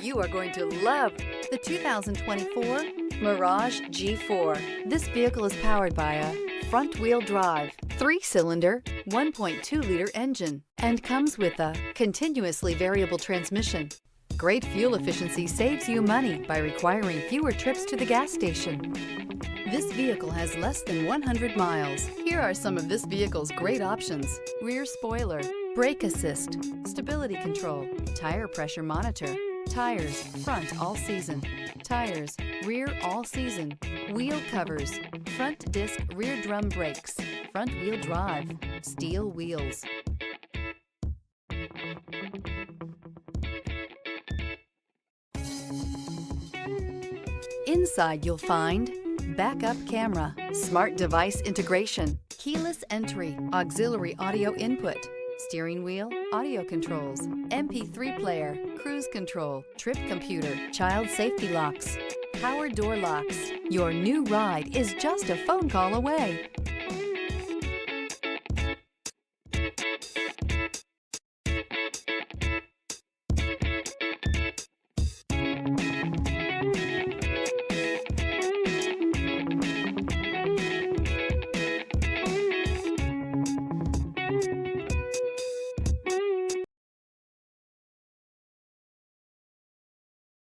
You are going to love the 2024 Mirage G4. This vehicle is powered by a front-wheel drive, 3-cylinder, 1.2-liter engine, and comes with a continuously variable transmission. Great fuel efficiency saves you money by requiring fewer trips to the gas station. This vehicle has less than 100 miles. Here are some of this vehicle's great options: rear spoiler, brake assist, stability control, tire pressure monitor, tires front all season, tires rear all season, wheel covers, front disc rear drum brakes, front wheel drive, steel wheels. Inside you'll find backup camera, smart device integration, keyless entry, auxiliary audio input, steering wheel audio controls, MP3 player, cruise control, trip computer, child safety locks, power door locks. Your new ride is just a phone call away.